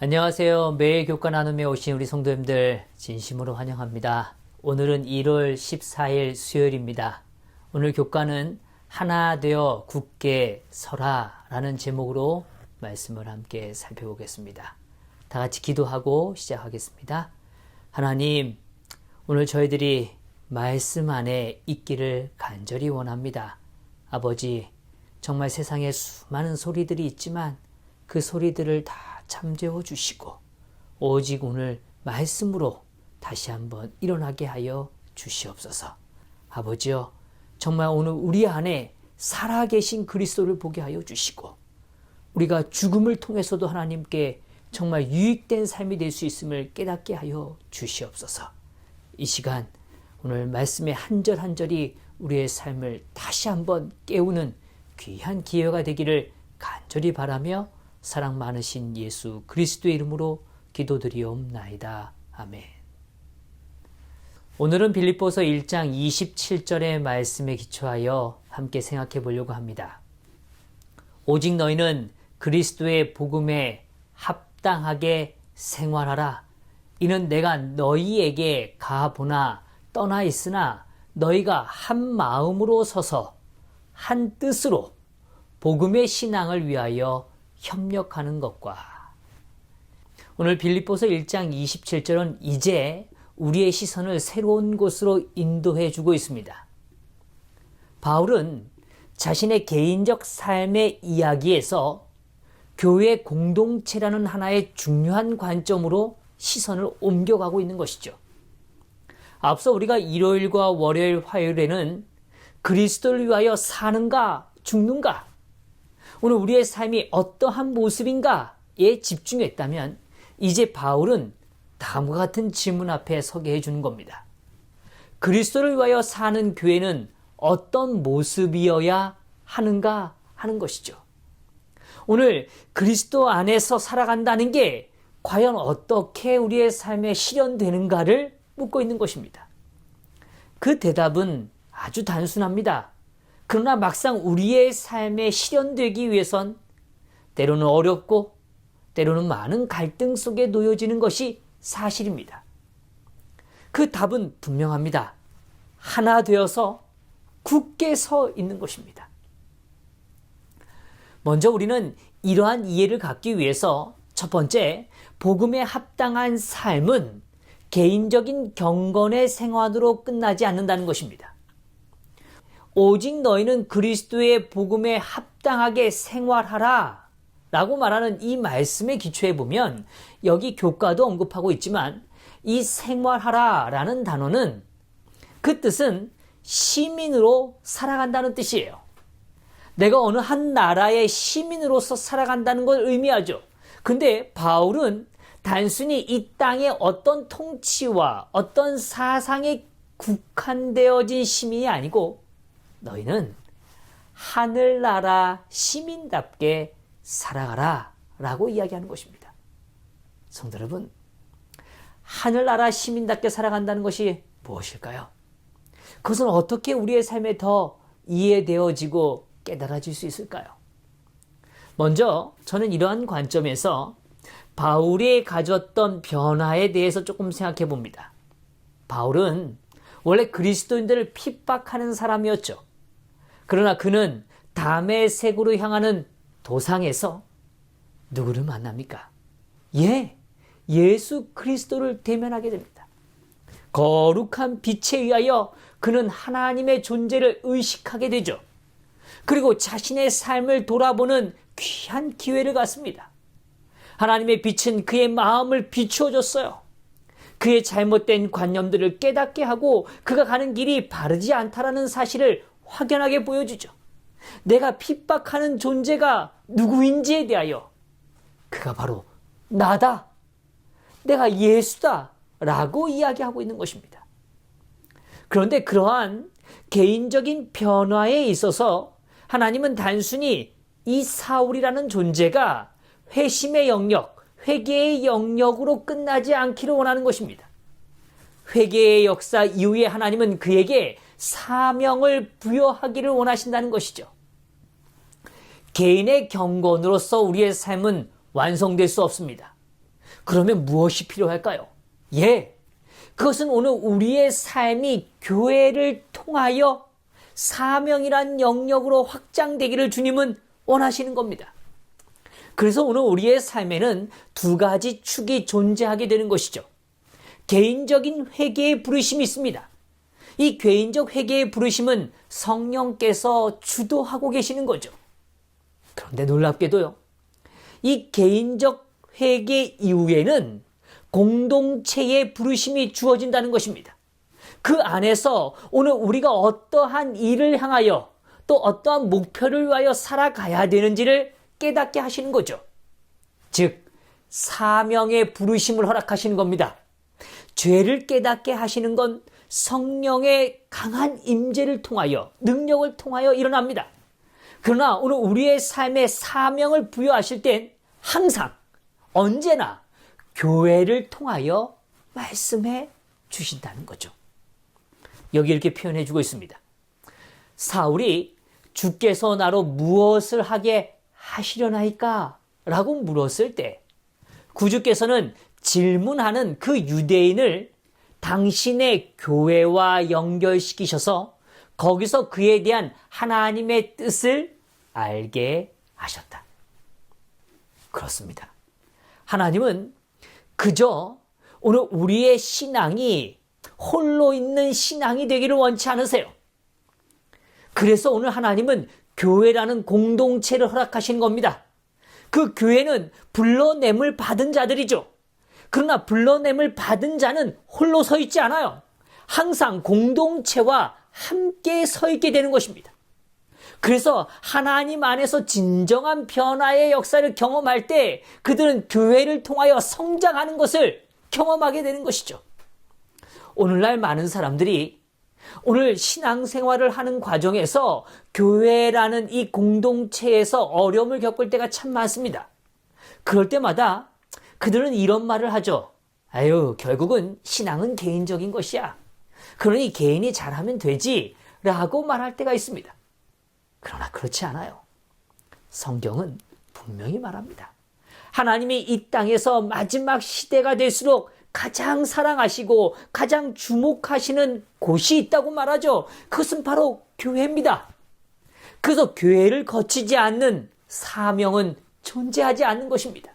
안녕하세요. 매일 교과 나눔에 오신 우리 성도님들 진심으로 환영합니다. 오늘은 1월 14일 수요일입니다. 오늘 교과는 하나 되어 굳게 서라 라는 제목으로 말씀을 함께 살펴보겠습니다. 다 같이 기도하고 시작하겠습니다. 하나님, 오늘 저희들이 말씀 안에 있기를 간절히 원합니다. 아버지, 정말 세상에 수많은 소리들이 있지만 그 소리들을 다 잠재워 주시고 오직 오늘 말씀으로 다시 한번 일어나게 하여 주시옵소서. 아버지여, 정말 오늘 우리 안에 살아계신 그리스도를 보게 하여 주시고 우리가 죽음을 통해서도 하나님께 정말 유익된 삶이 될 수 있음을 깨닫게 하여 주시옵소서. 이 시간 오늘 말씀의 한 절 한 절이 우리의 삶을 다시 한번 깨우는 귀한 기회가 되기를 간절히 바라며 사랑 많으신 예수 그리스도의 이름으로 기도드리옵나이다. 아멘. 오늘은 빌립보서 1장 27절의 말씀에 기초하여 함께 생각해 보려고 합니다. 오직 너희는 그리스도의 복음에 합당하게 생활하라. 이는 내가 너희에게 가보나 떠나 있으나 너희가 한 마음으로 서서 한 뜻으로 복음의 신앙을 위하여 협력하는 것과. 오늘 빌립보서 1장 27절은 이제 우리의 시선을 새로운 곳으로 인도해 주고 있습니다. 바울은 자신의 개인적 삶의 이야기에서 교회 공동체라는 하나의 중요한 관점으로 시선을 옮겨가고 있는 것이죠. 앞서 우리가 일요일과 월요일, 화요일에는 그리스도를 위하여 사는가 죽는가, 오늘 우리의 삶이 어떠한 모습인가에 집중했다면 이제 바울은 다음과 같은 질문 앞에 서게 해주는 겁니다. 그리스도를 위하여 사는 교회는 어떤 모습이어야 하는가 하는 것이죠. 오늘 그리스도 안에서 살아간다는 게 과연 어떻게 우리의 삶에 실현되는가를 묻고 있는 것입니다. 그 대답은 아주 단순합니다. 그러나 막상 우리의 삶에 실현되기 위해선 때로는 어렵고 때로는 많은 갈등 속에 놓여지는 것이 사실입니다. 그 답은 분명합니다. 하나 되어서 굳게 서 있는 것입니다. 먼저 우리는 이러한 이해를 갖기 위해서 첫 번째, 복음에 합당한 삶은 개인적인 경건의 생활으로 끝나지 않는다는 것입니다. 오직 너희는 그리스도의 복음에 합당하게 생활하라 라고 말하는 이 말씀에 기초해 보면 여기 교과도 언급하고 있지만 이 생활하라 라는 단어는 그 뜻은 시민으로 살아간다는 뜻이에요. 내가 어느 한 나라의 시민으로서 살아간다는 걸 의미하죠. 근데 바울은 단순히 이 땅의 어떤 통치와 어떤 사상에 국한되어진 시민이 아니고 너희는 하늘나라 시민답게 살아가라 라고 이야기하는 것입니다. 성도 여러분, 하늘나라 시민답게 살아간다는 것이 무엇일까요? 그것은 어떻게 우리의 삶에 더 이해되어지고 깨달아질 수 있을까요? 먼저 저는 이러한 관점에서 바울이 가졌던 변화에 대해서 조금 생각해 봅니다. 바울은 원래 그리스도인들을 핍박하는 사람이었죠. 그러나 그는 다메섹으로 향하는 도상에서 누구를 만납니까? 예수 그리스도를 대면하게 됩니다. 거룩한 빛에 의하여 그는 하나님의 존재를 의식하게 되죠. 그리고 자신의 삶을 돌아보는 귀한 기회를 갖습니다. 하나님의 빛은 그의 마음을 비추어 줬어요. 그의 잘못된 관념들을 깨닫게 하고 그가 가는 길이 바르지 않다라는 사실을 확연하게 보여주죠. 내가 핍박하는 존재가 누구인지에 대하여 그가 바로 나다, 내가 예수다 라고 이야기하고 있는 것입니다. 그런데 그러한 개인적인 변화에 있어서 하나님은 단순히 이 사울이라는 존재가 회심의 영역, 회개의 영역으로 끝나지 않기를 원하는 것입니다. 회개의 역사 이후에 하나님은 그에게 사명을 부여하기를 원하신다는 것이죠. 개인의 경건으로서 우리의 삶은 완성될 수 없습니다. 그러면 무엇이 필요할까요? 예, 그것은 오늘 우리의 삶이 교회를 통하여 사명이란 영역으로 확장되기를 주님은 원하시는 겁니다. 그래서 오늘 우리의 삶에는 두 가지 축이 존재하게 되는 것이죠. 개인적인 회개의 부르심이 있습니다. 이 개인적 회개의 부르심은 성령께서 주도하고 계시는 거죠. 그런데 놀랍게도요, 이 개인적 회개 이후에는 공동체의 부르심이 주어진다는 것입니다. 그 안에서 오늘 우리가 어떠한 일을 향하여 또 어떠한 목표를 위하여 살아가야 되는지를 깨닫게 하시는 거죠. 즉, 사명의 부르심을 허락하시는 겁니다. 죄를 깨닫게 하시는 건 성령의 강한 임재를 통하여, 능력을 통하여 일어납니다. 그러나 오늘 우리의 삶에 사명을 부여하실 땐 항상, 언제나 교회를 통하여 말씀해 주신다는 거죠. 여기 이렇게 표현해 주고 있습니다. 사울이 주께서 나로 무엇을 하게 하시려나이까? 라고 물었을 때 구주께서는 질문하는 그 유대인을 당신의 교회와 연결시키셔서 거기서 그에 대한 하나님의 뜻을 알게 하셨다. 그렇습니다. 하나님은 그저 오늘 우리의 신앙이 홀로 있는 신앙이 되기를 원치 않으세요. 그래서 오늘 하나님은 교회라는 공동체를 허락하신 겁니다. 그 교회는 불러냄을 받은 자들이죠. 그러나 불러냄을 받은 자는 홀로 서 있지 않아요. 항상 공동체와 함께 서 있게 되는 것입니다. 그래서 하나님 안에서 진정한 변화의 역사를 경험할 때 그들은 교회를 통하여 성장하는 것을 경험하게 되는 것이죠. 오늘날 많은 사람들이 오늘 신앙생활을 하는 과정에서 교회라는 이 공동체에서 어려움을 겪을 때가 참 많습니다. 그럴 때마다 그들은 이런 말을 하죠. 아유, 결국은 신앙은 개인적인 것이야. 그러니 개인이 잘하면 되지 라고 말할 때가 있습니다. 그러나 그렇지 않아요. 성경은 분명히 말합니다. 하나님이 이 땅에서 마지막 시대가 될수록 가장 사랑하시고 가장 주목하시는 곳이 있다고 말하죠. 그것은 바로 교회입니다. 그래서 교회를 거치지 않는 사명은 존재하지 않는 것입니다.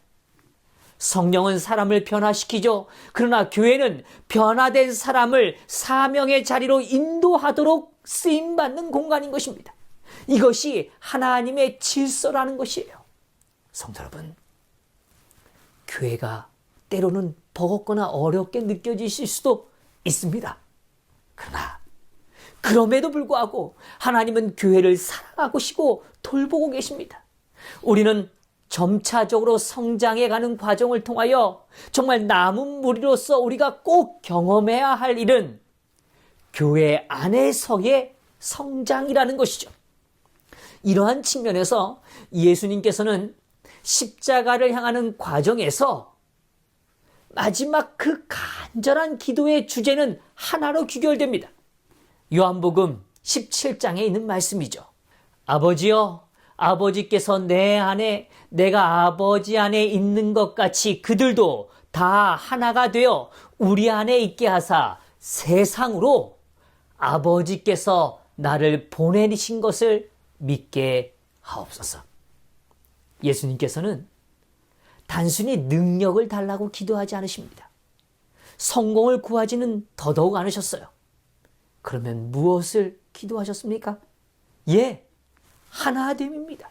성령은 사람을 변화시키죠. 그러나 교회는 변화된 사람을 사명의 자리로 인도하도록 쓰임받는 공간인 것입니다. 이것이 하나님의 질서라는 것이에요. 성도 여러분, 교회가 때로는 버겁거나 어렵게 느껴지실 수도 있습니다. 그러나 그럼에도 불구하고 하나님은 교회를 사랑하시고 돌보고 계십니다. 우리는 점차적으로 성장해가는 과정을 통하여 정말 남은 무리로서 우리가 꼭 경험해야 할 일은 교회 안에서의 성장이라는 것이죠. 이러한 측면에서 예수님께서는 십자가를 향하는 과정에서 마지막 그 간절한 기도의 주제는 하나로 귀결됩니다. 요한복음 17장에 있는 말씀이죠. 아버지여, 아버지께서 내 안에 내가 아버지 안에 있는 것 같이 그들도 다 하나가 되어 우리 안에 있게 하사 세상으로 아버지께서 나를 보내신 것을 믿게 하옵소서. 예수님께서는 단순히 능력을 달라고 기도하지 않으십니다. 성공을 구하지는 더더욱 않으셨어요. 그러면 무엇을 기도하셨습니까? 예, 하나됨입니다.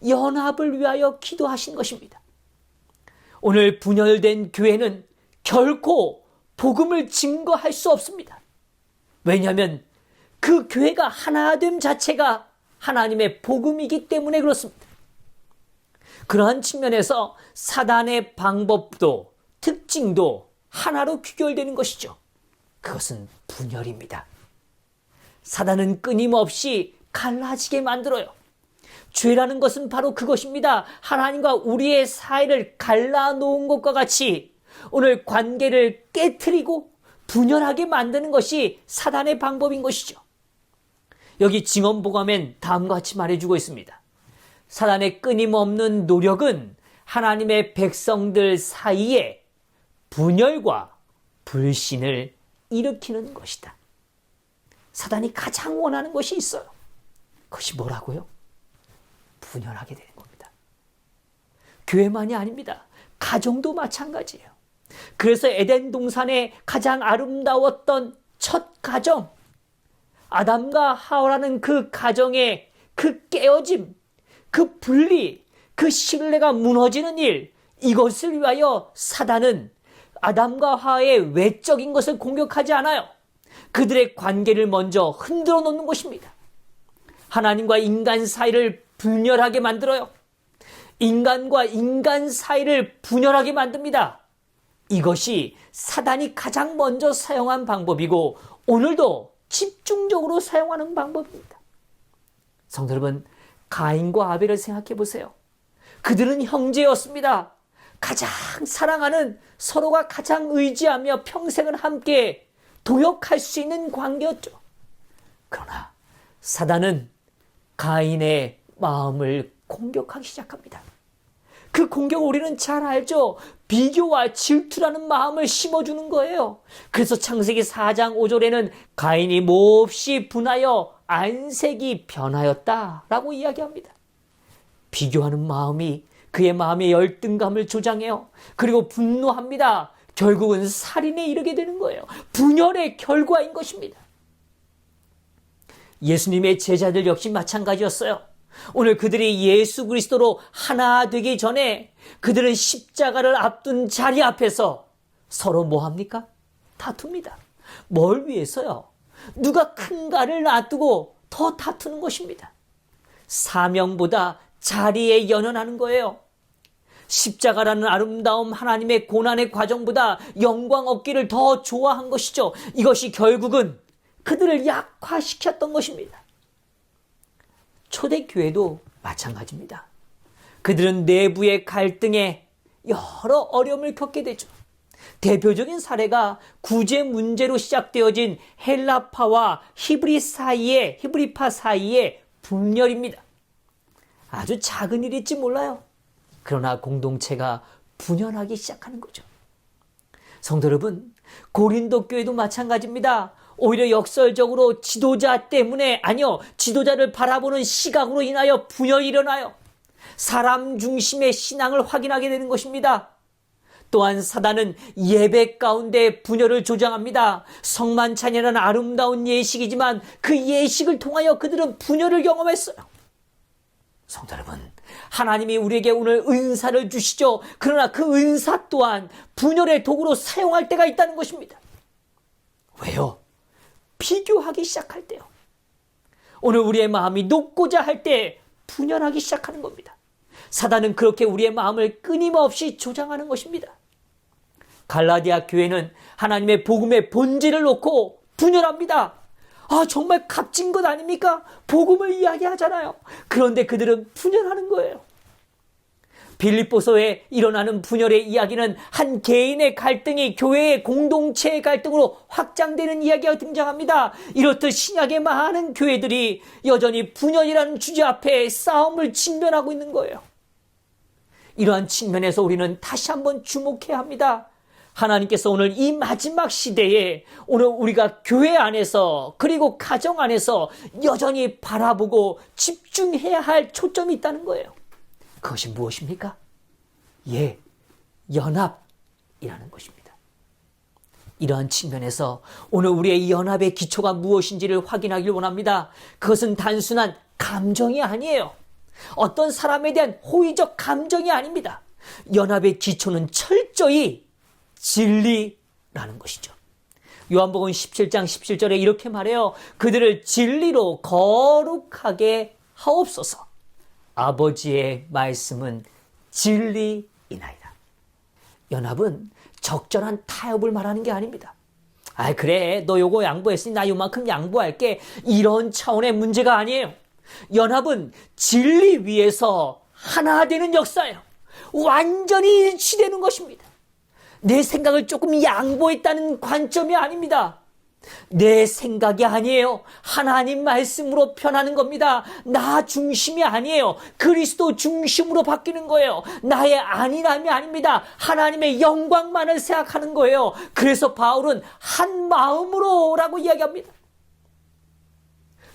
연합을 위하여 기도하신 것입니다. 오늘 분열된 교회는 결코 복음을 증거할 수 없습니다. 왜냐하면 그 교회가 하나됨 자체가 하나님의 복음이기 때문에 그렇습니다. 그러한 측면에서 사단의 방법도 특징도 하나로 귀결되는 것이죠. 그것은 분열입니다. 사단은 끊임없이 갈라지게 만들어요. 죄라는 것은 바로 그것입니다. 하나님과 우리의 사이를 갈라놓은 것과 같이 오늘 관계를 깨트리고 분열하게 만드는 것이 사단의 방법인 것이죠. 여기 증언복음엔 다음과 같이 말해주고 있습니다. 사단의 끊임없는 노력은 하나님의 백성들 사이에 분열과 불신을 일으키는 것이다. 사단이 가장 원하는 것이 있어요. 그것이 뭐라고요? 분열하게 되는 겁니다. 교회만이 아닙니다. 가정도 마찬가지예요. 그래서 에덴 동산의 가장 아름다웠던 첫 가정, 아담과 하와라는 그 가정의 그 깨어짐, 그 분리, 그 신뢰가 무너지는 일, 이것을 위하여 사단은 아담과 하와의 외적인 것을 공격하지 않아요. 그들의 관계를 먼저 흔들어 놓는 것입니다. 하나님과 인간 사이를 분열하게 만들어요. 인간과 인간 사이를 분열하게 만듭니다. 이것이 사단이 가장 먼저 사용한 방법이고 오늘도 집중적으로 사용하는 방법입니다. 성도 여러분, 가인과 아벨을 생각해 보세요. 그들은 형제였습니다. 가장 사랑하는, 서로가 가장 의지하며 평생을 함께 도역할 수 있는 관계였죠. 그러나 사단은 가인의 마음을 공격하기 시작합니다. 그 공격을 우리는 잘 알죠. 비교와 질투라는 마음을 심어주는 거예요. 그래서 창세기 4장 5절에는 가인이 몹시 분하여 안색이 변하였다라고 이야기합니다. 비교하는 마음이 그의 마음의 열등감을 조장해요. 그리고 분노합니다. 결국은 살인에 이르게 되는 거예요. 분열의 결과인 것입니다. 예수님의 제자들 역시 마찬가지였어요. 오늘 그들이 예수 그리스도로 하나 되기 전에 그들은 십자가를 앞둔 자리 앞에서 서로 뭐합니까? 다툽니다. 뭘 위해서요? 누가 큰가를 놔두고 더 다투는 것입니다. 사명보다 자리에 연연하는 거예요. 십자가라는 아름다움, 하나님의 고난의 과정보다 영광 얻기를 더 좋아한 것이죠. 이것이 결국은 그들을 약화시켰던 것입니다. 초대교회도 마찬가지입니다. 그들은 내부의 갈등에 여러 어려움을 겪게 되죠. 대표적인 사례가 구제 문제로 시작되어진 헬라파와 히브리파 사이의 분열입니다. 아주 작은 일일지 몰라요. 그러나 공동체가 분열하기 시작하는 거죠. 성도 여러분, 고린도 교회도 마찬가지입니다. 오히려 역설적으로 지도자 때문에, 아니요, 지도자를 바라보는 시각으로 인하여 분열이 일어나요. 사람 중심의 신앙을 확인하게 되는 것입니다. 또한 사단은 예배 가운데 분열을 조장합니다. 성만찬이라는 아름다운 예식이지만 그 예식을 통하여 그들은 분열을 경험했어요. 성도 여러분, 하나님이 우리에게 오늘 은사를 주시죠. 그러나 그 은사 또한 분열의 도구로 사용할 때가 있다는 것입니다. 왜요? 비교하기 시작할 때요. 오늘 우리의 마음이 높고자 할 때 분열하기 시작하는 겁니다. 사단은 그렇게 우리의 마음을 끊임없이 조장하는 것입니다. 갈라디아 교회는 하나님의 복음의 본질을 놓고 분열합니다. 아, 정말 값진 것 아닙니까? 복음을 이야기하잖아요. 그런데 그들은 분열하는 거예요. 빌립보서에 일어나는 분열의 이야기는 한 개인의 갈등이 교회의 공동체의 갈등으로 확장되는 이야기가 등장합니다. 이렇듯 신약의 많은 교회들이 여전히 분열이라는 주제 앞에 싸움을 직면하고 있는 거예요. 이러한 측면에서 우리는 다시 한번 주목해야 합니다. 하나님께서 오늘 이 마지막 시대에 오늘 우리가 교회 안에서 그리고 가정 안에서 여전히 바라보고 집중해야 할 초점이 있다는 거예요. 그것이 무엇입니까? 연합이라는 것입니다. 이러한 측면에서 오늘 우리의 연합의 기초가 무엇인지를 확인하길 원합니다. 그것은 단순한 감정이 아니에요. 어떤 사람에 대한 호의적 감정이 아닙니다. 연합의 기초는 철저히 진리라는 것이죠. 요한복음 17장 17절에 이렇게 말해요. 그들을 진리로 거룩하게 하옵소서. 아버지의 말씀은 진리이나이다. 연합은 적절한 타협을 말하는 게 아닙니다. 아, 그래, 너 요거 양보했으니 나 요만큼 양보할게. 이런 차원의 문제가 아니에요. 연합은 진리 위에서 하나 되는 역사예요. 완전히 일치되는 것입니다. 내 생각을 조금 양보했다는 관점이 아닙니다. 내 생각이 아니에요. 하나님 말씀으로 변하는 겁니다. 나 중심이 아니에요. 그리스도 중심으로 바뀌는 거예요. 나의 안일함이 아닙니다. 하나님의 영광만을 생각하는 거예요. 그래서 바울은 한 마음으로 라고 이야기합니다.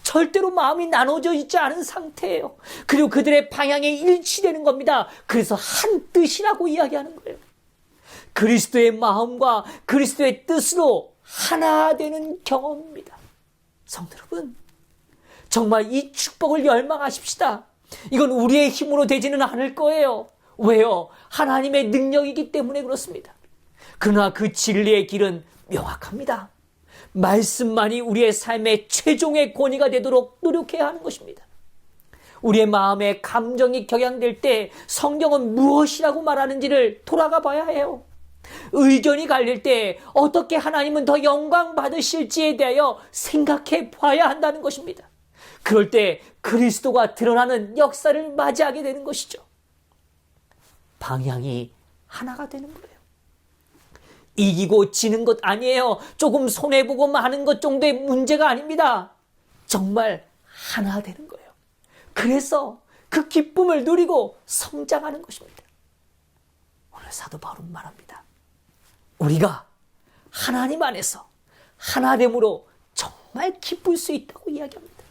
절대로 마음이 나눠져 있지 않은 상태예요. 그리고 그들의 방향이 일치되는 겁니다. 그래서 한 뜻이라고 이야기하는 거예요. 그리스도의 마음과 그리스도의 뜻으로 하나 되는 경험입니다. 성도 여러분, 정말 이 축복을 열망하십시다. 이건 우리의 힘으로 되지는 않을 거예요. 왜요? 하나님의 능력이기 때문에 그렇습니다. 그러나 그 진리의 길은 명확합니다. 말씀만이 우리의 삶의 최종의 권위가 되도록 노력해야 하는 것입니다. 우리의 마음에 감정이 격양될 때 성경은 무엇이라고 말하는지를 돌아가 봐야 해요. 의견이 갈릴 때 어떻게 하나님은 더 영광 받으실지에 대하여 생각해 봐야 한다는 것입니다. 그럴 때 그리스도가 드러나는 역사를 맞이하게 되는 것이죠. 방향이 하나가 되는 거예요. 이기고 지는 것 아니에요. 조금 손해보고 마는 것 정도의 문제가 아닙니다. 정말 하나 되는 거예요. 그래서 그 기쁨을 누리고 성장하는 것입니다. 오늘 사도 바울은 말합니다. 우리가 하나님 안에서 하나됨으로 정말 기쁠 수 있다고 이야기합니다.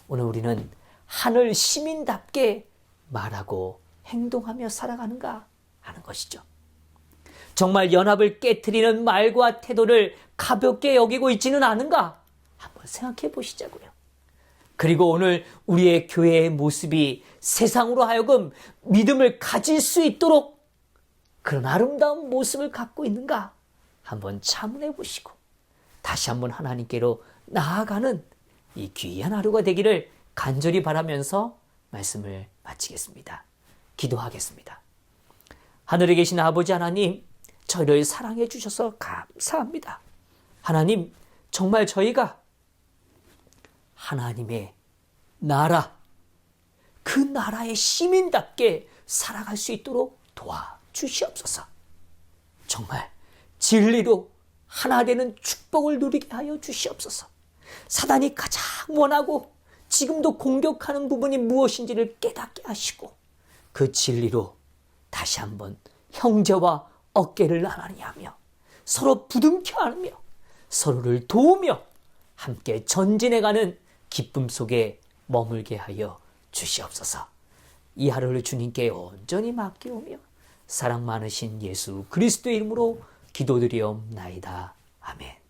오늘 우리는 하늘 시민답게 말하고 행동하며 살아가는가 하는 것이죠. 정말 연합을 깨트리는 말과 태도를 가볍게 여기고 있지는 않은가 한번 생각해 보시자고요. 그리고 오늘 우리의 교회의 모습이 세상으로 하여금 믿음을 가질 수 있도록 그런 아름다운 모습을 갖고 있는가 한번 참으해 보시고 다시 한번 하나님께로 나아가는 이 귀한 하루가 되기를 간절히 바라면서 말씀을 마치겠습니다. 기도하겠습니다. 하늘에 계신 아버지 하나님, 저희를 사랑해 주셔서 감사합니다. 하나님, 정말 저희가 하나님의 나라, 그 나라의 시민답게 살아갈 수 있도록 도와주시옵소서. 정말 진리로 하나 되는 축복을 누리게 하여 주시옵소서. 사단이 가장 원하고 지금도 공격하는 부분이 무엇인지를 깨닫게 하시고 그 진리로 다시 한번 형제와 어깨를 나란히 하며 서로 부둥켜 안으며 서로를 도우며 함께 전진해가는 기쁨 속에 머물게 하여 주시옵소서. 이 하루를 주님께 온전히 맡기오며 사랑 많으신 예수 그리스도의 이름으로 기도드리옵나이다. 아멘.